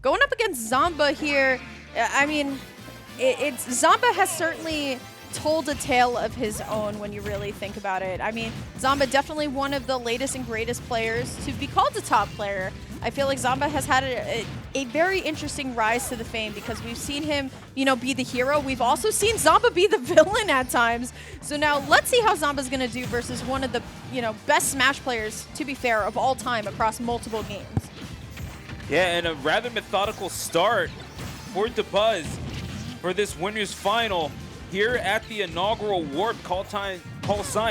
going up against Zomba here, I mean, Zomba has certainly told a tale of his own when you really think about it. I mean, Zomba definitely one of the latest and greatest players to be called a top player. I feel like Zomba has had a very interesting rise to the fame because we've seen him, you know, be the hero. We've also seen Zomba be the villain at times. So now let's see how Zomba's going to do versus one of the, you know, best Smash players, to be fair, of all time across multiple games. Yeah, and a rather methodical start for Dabuz for this winners final here at the inaugural Warp call sign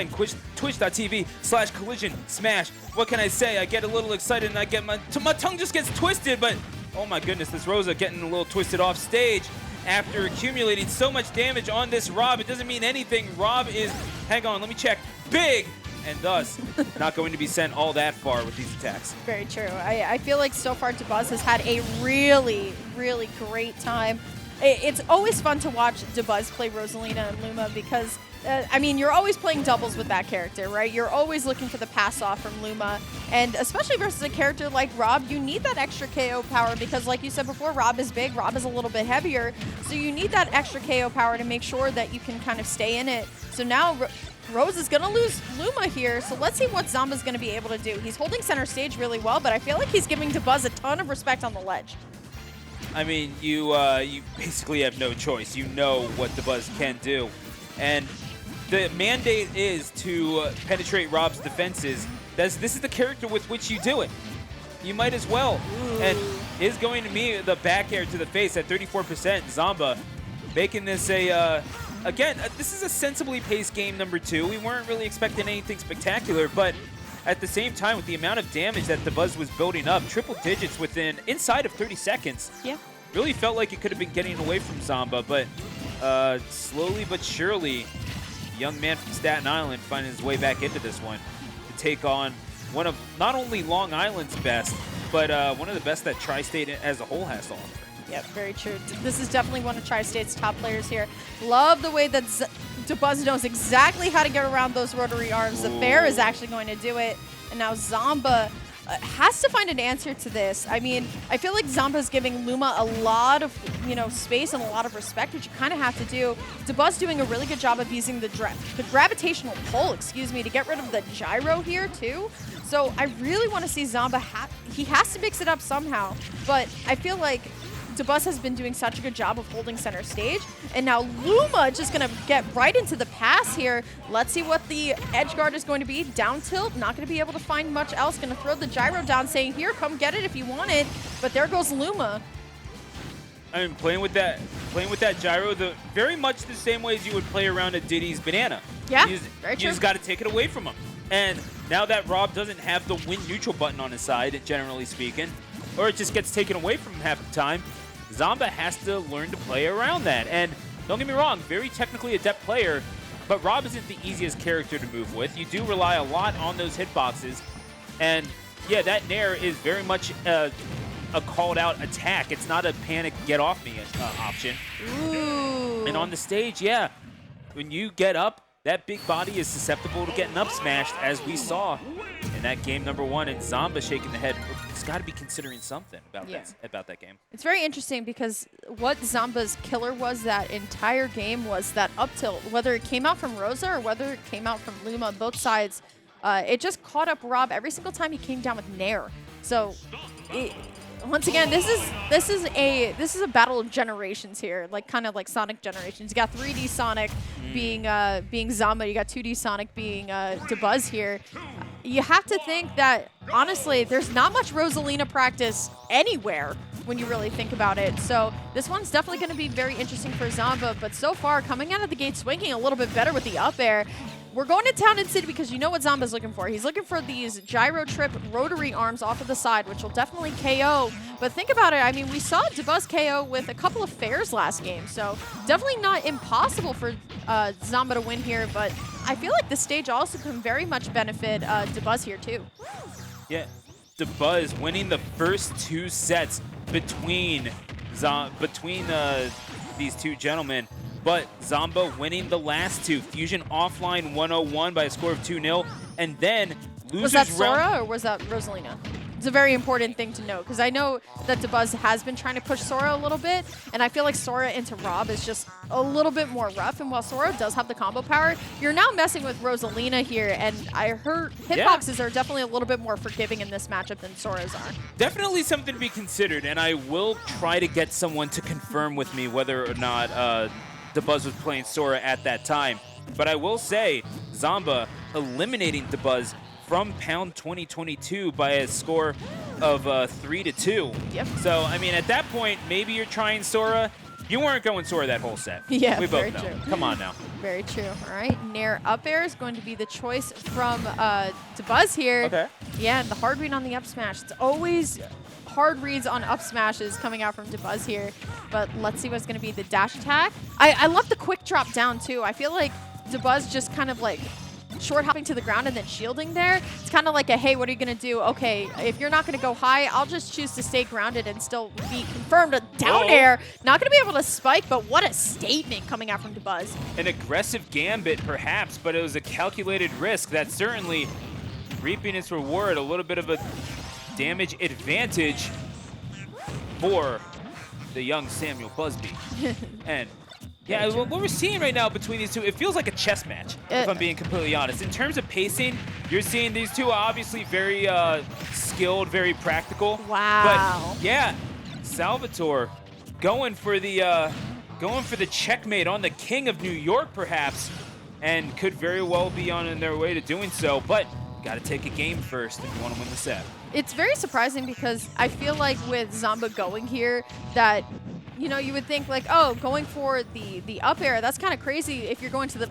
twitch.tv/collision smash. What can I say? I get a little excited and I get my tongue just gets twisted, but oh my goodness, this Rosa getting a little twisted off stage after accumulating so much damage on this R.O.B. It doesn't mean anything. R.O.B is, hang on, let me check, big, and thus not going to be sent all that far with these attacks. Very true. I feel like so far Dabuz has had a really, really great time. It's always fun to watch Dabuz play Rosalina and Luma because, I mean, you're always playing doubles with that character, right? You're always looking for the pass-off from Luma, and especially versus a character like R.O.B, you need that extra KO power because, like you said before, R.O.B is big, R.O.B is a little bit heavier, so you need that extra KO power to make sure that you can kind of stay in it. So now Rose is going to lose Luma here, so let's see what Zomba's going to be able to do. He's holding center stage really well, but I feel like he's giving Dabuz a ton of respect on the ledge. I mean, you basically have no choice. You know what Dabuz can do. And the mandate is to penetrate R.O.B's defenses. This is the character with which you do it. You might as well. Ooh. And is going to be the back air to the face at 34%. Zomba making this a, again, this is a sensibly paced game number 2. We weren't really expecting anything spectacular, but at the same time, with the amount of damage that Dabuz was building up, triple digits inside of 30 seconds. Yeah. Really felt like it could have been getting away from Zomba, but slowly but surely, young man from Staten Island finding his way back into this one to take on one of not only Long Island's best, but one of the best that Tri-State as a whole has to offer. Yep, very true. This is definitely one of Tri-State's top players here. Love the way that Dabuz knows exactly how to get around those rotary arms. The fair is actually going to do it. And now Zomba has to find an answer to this. I mean, I feel like Zomba is giving Luma a lot of, you know, space and a lot of respect, which you kind of have to do. Dabuz doing a really good job of using the gravitational pull, to get rid of the gyro here too. So I really want to see Zomba. He has to mix it up somehow, but I feel like Dabuz has been doing such a good job of holding center stage, and now Luma just going to get right into the pass here. Let's see what the edge guard is going to be. Down tilt, not going to be able to find much else. Going to throw the gyro down, saying, here, come get it if you want it. But there goes Luma. I mean, playing with that gyro, very much the same way as you would play around a Diddy's banana. Yeah, very true. You just got to take it away from him. And now that R.O.B doesn't have the win neutral button on his side, generally speaking, or it just gets taken away from him half the time, Zomba has to learn to play around that. And don't get me wrong, very technically adept player, but R.O.B isn't the easiest character to move with. You do rely a lot on those hitboxes. And yeah, that Nair is very much a called out attack. It's not a panic get off me option. Ooh. And on the stage, yeah, when you get up, that big body is susceptible to getting up smashed, as we saw in that game number 1, and Zomba shaking the head. He's got to be considering something about that game. It's very interesting because what Zomba's killer was that entire game was that up tilt. Whether it came out from Rosa or whether it came out from Luma, both sides, it just caught up R.O.B every single time he came down with Nair. So once again, this is a battle of generations here, kind of like Sonic generations. You got 3D Sonic being Zomba, you got 2D Sonic being Dabuz here. You have to think that honestly, there's not much Rosalina practice anywhere when you really think about it. So this one's definitely going to be very interesting for Zomba. But so far, coming out of the gate swinging a little bit better with the up air. We're going to Town and City because you know what Zomba's looking for. He's looking for these gyro trip rotary arms off of the side, which will definitely KO. But think about it. I mean, we saw Dabuz KO with a couple of fairs last game, so definitely not impossible for Zomba to win here. But I feel like the stage also can very much benefit Dabuz here too. Yeah, Dabuz winning the first 2 sets between these two gentlemen. But Zomba winning the last 2. Fusion offline 101 by a score of 2-0. And then losers Was that Sora or was that Rosalina? It's a very important thing to note because I know that Dabuz has been trying to push Sora a little bit, and I feel like Sora into R.O.B is just a little bit more rough. And while Sora does have the combo power, you're now messing with Rosalina here, and I heard hitboxes are definitely a little bit more forgiving in this matchup than Sora's are. Definitely something to be considered, and I will try to get someone to confirm with me whether or not Dabuz was playing Sora at that time. But I will say, Zomba eliminating Dabuz from Pound 2022 by a score of 3-2. Yep. So, I mean, at that point, maybe you're trying Sora. You weren't going Sora that whole set. Yeah, we both know. true. Come on now. Very true. All right, Nair up air is going to be the choice from Dabuz here. Okay. Yeah, and the hard read on the up smash. It's always hard reads on up smashes coming out from Dabuz here. But let's see what's going to be the dash attack. I love the quick drop down, too. I feel like Dabuz just kind of like short hopping to the ground and then shielding there. It's kind of like a, hey, what are you going to do? Okay, if you're not going to go high, I'll just choose to stay grounded and still be confirmed a down air. Not going to be able to spike, but what a statement coming out from Dabuz. An aggressive gambit, perhaps, but it was a calculated risk that certainly reaping its reward, a little bit of a damage advantage for the young Samuel Busby. And yeah, what we're seeing right now between these two, it feels like a chess match, if I'm being completely honest. In terms of pacing, you're seeing these two are obviously very skilled, very practical. Wow. But yeah, Salvatore going for the checkmate on the King of New York, perhaps, and could very well be on their way to doing so. But got to take a game first if you want to win the set. It's very surprising because I feel like with Zomba going here that, you know, you would think like, oh, going for the up air, that's kind of crazy if you're going to the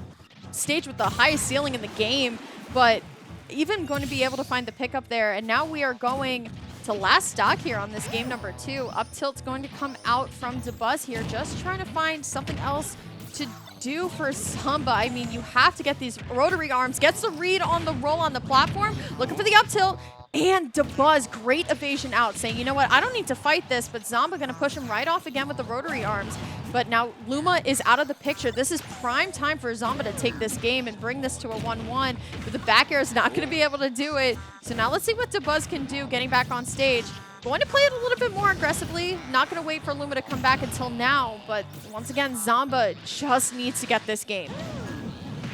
stage with the highest ceiling in the game. But even going to be able to find the pickup there. And now we are going to last stock here on this game number 2. Up tilt's going to come out from Dabuz here, just trying to find something else to do for Zomba. I mean, you have to get these rotary arms. Gets the read on the roll on the platform. Looking for the up tilt. And Dabuz, great evasion out, saying, you know what, I don't need to fight this, but Zomba going to push him right off again with the rotary arms. But now Luma is out of the picture. This is prime time for Zomba to take this game and bring this to a 1-1. But the back air is not going to be able to do it. So now let's see what Dabuz can do getting back on stage. Going to play it a little bit more aggressively. Not going to wait for Luma to come back until now. But once again, Zomba just needs to get this game.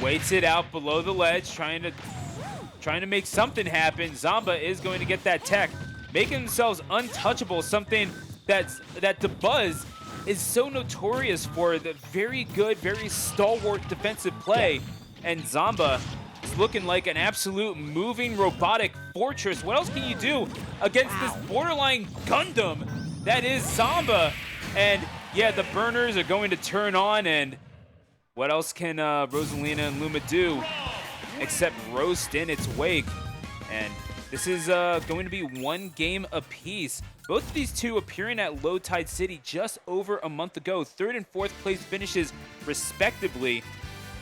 Waits it out below the ledge, trying to make something happen. Zomba is going to get that tech, making themselves untouchable, something that Dabuz is so notorious for, the very good, very stalwart defensive play. And Zomba is looking like an absolute moving robotic fortress. What else can you do against this borderline Gundam that is Zomba? And yeah, the burners are going to turn on, and what else can Rosalina and Luma do except roast in its wake? And this is going to be one game apiece. Both of these two appearing at Low Tide City just over a month ago. 3rd and 4th place finishes respectively.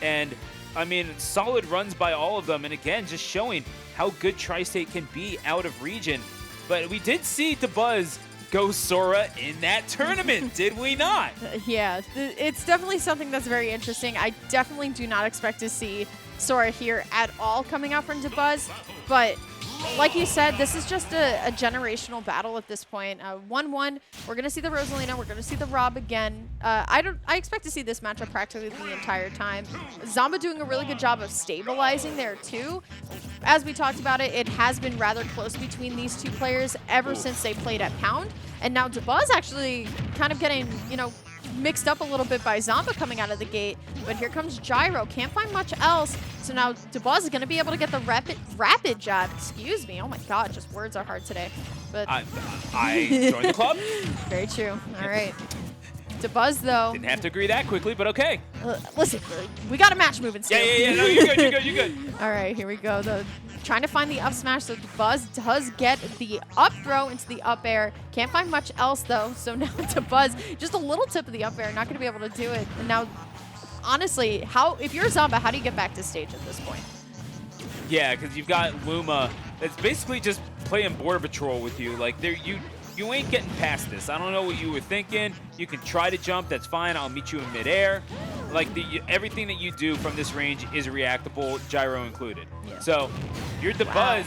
And I mean, solid runs by all of them. And again, just showing how good Tri-State can be out of region. But we did see Dabuz go Sora in that tournament, did we not? Yeah, it's definitely something that's very interesting. I definitely do not expect to see Sora here at all coming out from Dabuz, but like you said, this is just a generational battle at this point. 1-1, we're going to see the Rosalina, we're going to see the R.O.B again. I expect to see this matchup practically the entire time. Zomba doing a really good job of stabilizing there too. As we talked about it, it has been rather close between these two players ever since they played at Pound. And now Dabuz actually kind of getting, you know, mixed up a little bit by Zomba coming out of the gate. But here comes Gyro. Can't find much else. So now Dabuz is going to be able to get the rapid jab. Excuse me. Oh my God, just words are hard today. But I joined the club. Very true. All right. Dabuz, though. Didn't have to agree that quickly, but okay. Listen, we got a match moving still. Yeah. No, you're good. You're good. All right, here we go. Trying to find the up smash, so Dabuz does get the up throw into the up air. Can't find much else, though. So now Dabuz, just a little tip of the up air, not going to be able to do it. And now, honestly, if you're Zomba, how do you get back to stage at this point? Yeah, because you've got Luma that's basically just playing Border Patrol with you. Like, you ain't getting past this. I don't know what you were thinking. You can try to jump. That's fine. I'll meet you in midair. Like, everything that you do from this range is reactable, gyro included. Yeah. So, you're Dabuz.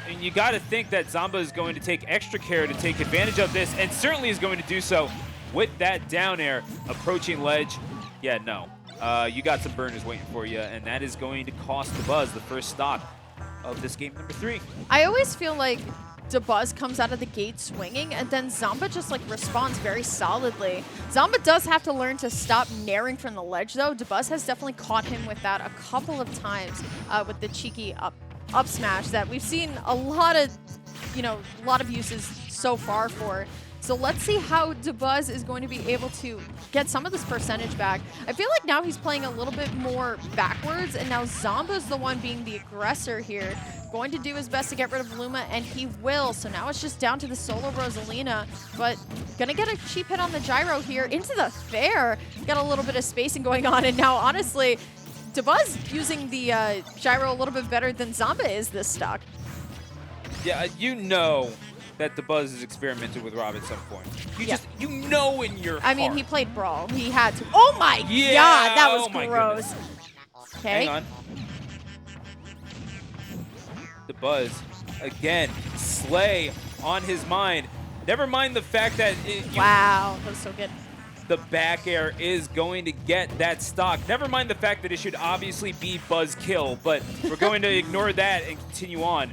And you got to think that Zomba is going to take extra care to take advantage of this, and certainly is going to do so with that down air approaching ledge. Yeah, no. You got some burners waiting for you, and that is going to cost Dabuz the first stock of this game number 3. I always feel like Dabuz comes out of the gate swinging, and then Zomba just like responds very solidly. Zomba does have to learn to stop naring from the ledge, though. Dabuz has definitely caught him with that a couple of times with the cheeky up smash that we've seen a lot of uses so far for. So let's see how Dabuz is going to be able to get some of this percentage back. I feel like now he's playing a little bit more backwards, and now Zomba's the one being the aggressor here. Going to do his best to get rid of Luma, and he will. So now it's just down to the solo Rosalina, but gonna get a cheap hit on the gyro here into the fair. Got a little bit of spacing going on, and now honestly, Dabuz using the gyro a little bit better than Zomba is this stock. Yeah, you know that Dabuz has experimented with R.O.B at some point. You know in your heart. I mean, he played Brawl. He had to. Oh my God, that was gross. Okay. Hang on. Dabuz, again, Slay on his mind. Never mind the fact that wow, that was so good. The back air is going to get that stock. Never mind the fact that it should obviously be Buzz kill, but we're going to ignore that and continue on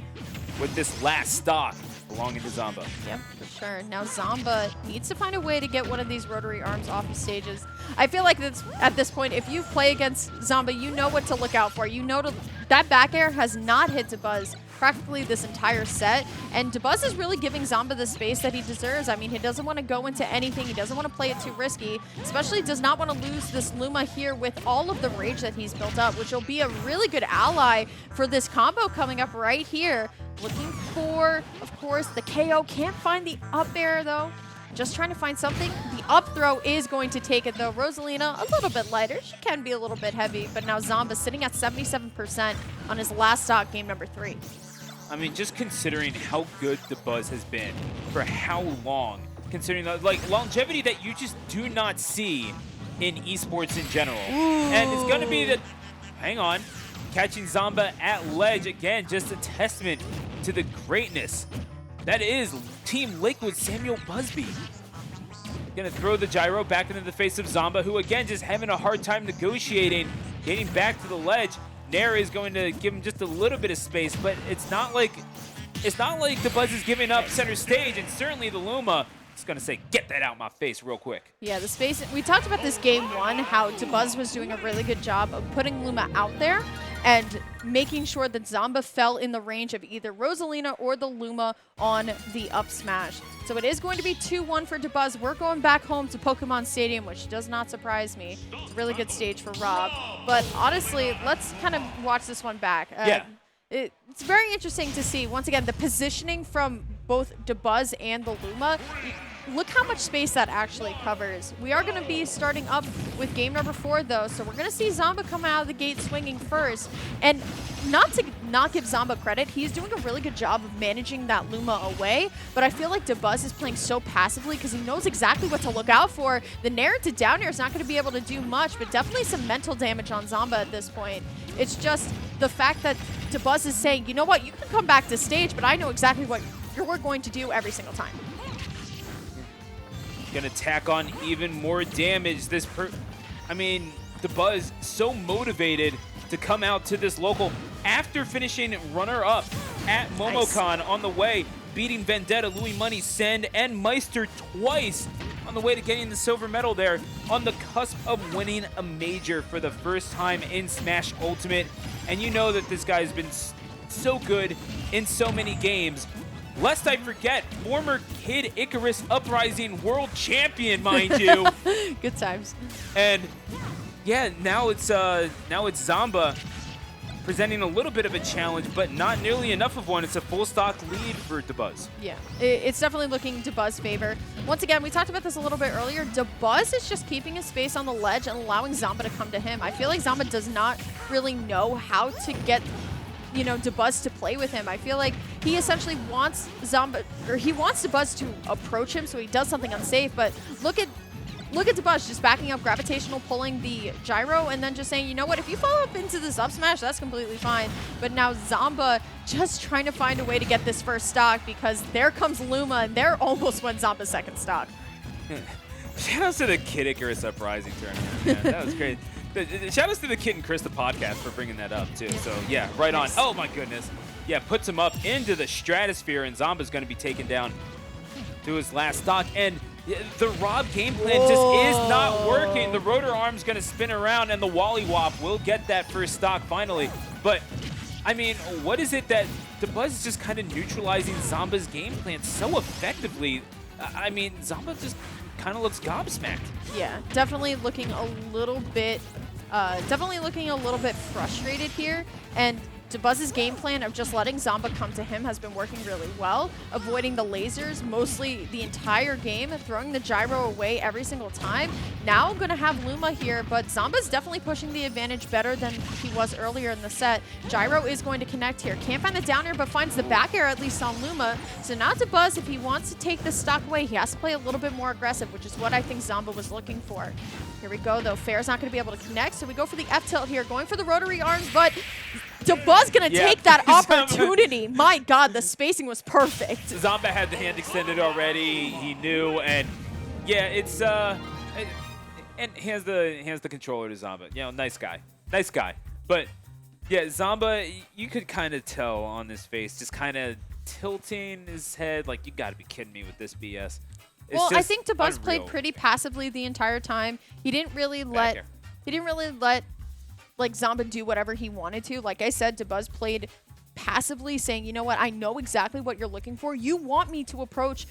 with this last stock belonging to Zomba. Yep, for sure. Now Zomba needs to find a way to get one of these rotary arms off his stages. I feel like that's, at this point, if you play against Zomba, you know what to look out for. You know that back air has not hit Dabuz practically this entire set, and Dabuz is really giving Zomba the space that he deserves. I mean, he doesn't want to go into anything. He doesn't want to play it too risky, especially does not want to lose this Luma here with all of the rage that he's built up, which will be a really good ally for this combo coming up right here. Looking for, of course, the KO. Can't find the up air, though. Just trying to find something. The up throw is going to take it, though. Rosalina, a little bit lighter. She can be a little bit heavy, but now Zomba sitting at 77% on his last stock, game number 3. I mean, just considering how good Dabuz has been for how long, considering the longevity that you just do not see in esports in general. Ooh. And it's going to be the, hang on, catching Zomba at ledge again, just a testament to the greatness that is Team Liquid Samuel Busby. Gonna throw the gyro back into the face of Zomba, who again just having a hard time negotiating, getting back to the ledge. Nair is going to give him just a little bit of space, but it's not like Dabuz is giving up center stage, and certainly the Luma is going to say, get that out my face real quick. Yeah, the space, we talked about this game 1, how Dabuz was doing a really good job of putting Luma out there and making sure that Zomba fell in the range of either Rosalina or the Luma on the up smash. So it is going to be 2-1 for Dabuz. We're going back home to Pokemon Stadium, which does not surprise me. It's a really good stage for R.O.B. But honestly, let's kind of watch this one back. Yeah. It's very interesting to see, once again, the positioning from both Dabuz and the Luma. Look how much space that actually covers. We are going to be starting up with game number 4, though, so we're going to see Zomba come out of the gate swinging first. And not to not give Zomba credit, he's doing a really good job of managing that Luma away, but I feel like Dabuz is playing so passively because he knows exactly what to look out for. The Nair to down air is not going to be able to do much, but definitely some mental damage on Zomba at this point. It's just the fact that Dabuz is saying, you know what, you can come back to stage, but I know exactly what you're going to do every single time. Gonna tack on even more damage. I mean, Dabuz so motivated to come out to this local after finishing runner-up at MomoCon on the way, beating Vendetta, Louis Money, Send, and Meister twice on the way to getting the silver medal there, on the cusp of winning a major for the first time in Smash Ultimate. And you know that this guy's been so good in so many games. Lest I forget, former Kid Icarus Uprising world champion, mind you. Good times. And yeah, now it's Zomba presenting a little bit of a challenge, but not nearly enough of one. It's a full stock lead for Dabuz. Yeah, it's definitely looking Dabuz's favor. Once again, we talked about this a little bit earlier. Dabuz is just keeping his space on the ledge and allowing Zomba to come to him. I feel like Zomba does not really know how to get Dabuz to play with him. I feel like he essentially wants Zomba, or he wants Dabuz to approach him so he does something unsafe, but look at look at Dabuz just backing up, gravitational, pulling the gyro, and then just saying, you know what, if you follow up into this up smash, that's completely fine. But now Zomba just trying to find a way to get this first stock because there comes Luma, and there almost went Zomba's second stock. Shoutouts to the Kid Icarus Uprising tournament, man. That was great. Shoutouts to the Kid and Chris, the podcast, for bringing that up, too. So, yeah, right on. Oh, my goodness. Yeah, puts him up into the stratosphere, and Zomba's going to be taken down to his last stock. And the R.O.B game plan just is not working. The rotor arm's going to spin around, and the Wally Wop will get that first stock finally. But, I mean, what is it that Dabuz is just kind of neutralizing Zomba's game plan so effectively? I mean, Zomba just kind of looks gobsmacked. Yeah, definitely looking a little bit frustrated here. And Dabuz's game plan of just letting Zomba come to him has been working really well, avoiding the lasers mostly the entire game, throwing the gyro away every single time. Now going to have Luma here, but Zomba's definitely pushing the advantage better than he was earlier in the set. Gyro is going to connect here. Can't find the down air, but finds the back air at least on Luma. So now Dabuz, if he wants to take this stock away, he has to play a little bit more aggressive, which is what I think Zomba was looking for. Here we go, though. Fair's not going to be able to connect, so we go for the F-tilt here, going for the rotary arms, but Dabuz going to take that opportunity. My God, the spacing was perfect. Zomba had the hand extended already. He knew, and yeah, it's and hands the controller to Zomba. You know, nice guy, But yeah, Zomba, you could kind of tell on his face, just kind of tilting his head, like you got to be kidding me with this BS. Well, I think Dabuz played pretty passively the entire time. He didn't really let like Zomba do whatever he wanted to. Like I said, Dabuz played passively, saying, you know what, I know exactly what you're looking for. You want me to approach,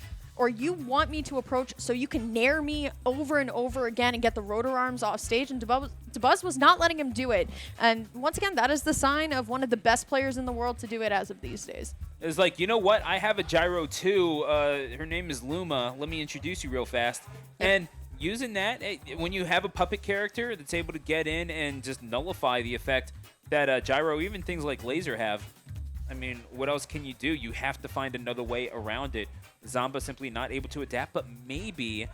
so you can nair me over and over again and get the rotor arms off stage, and Dabuz was not letting him do it. And once again, that is the sign of one of the best players in the world to do it as of these days. It's like, you know what, I have a gyro too. Her name is Luma. Let me introduce you real fast. Yep. And using that, when you have a puppet character that's able to get in and just nullify the effect that gyro, even things like laser have, I mean, what else can you do? You have to find another way around it. Zomba simply not able to adapt, but maybe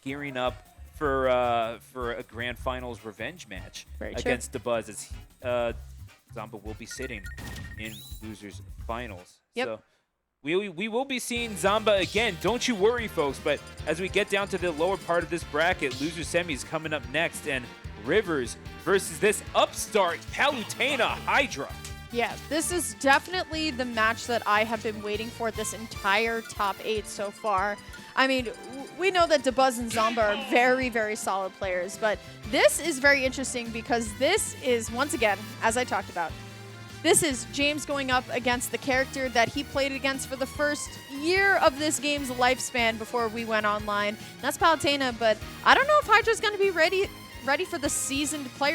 gearing up for a grand finals revenge match against Dabuz, as Zomba will be sitting in losers finals. Yep. So we will be seeing Zomba again. Don't you worry, folks. But as we get down to the lower part of this bracket, loser semis coming up next, and Rivers versus this upstart Palutena Hydra. Yeah, this is definitely the match that I have been waiting for this entire top 8 so far. I mean, we know that Dabuz and Zomba are very, very solid players, but this is very interesting because this is, once again, as I talked about, this is James going up against the character that he played against for the first year of this game's lifespan before we went online. That's Palutena, but I don't know if Hydra's going to be ready for the seasoned player.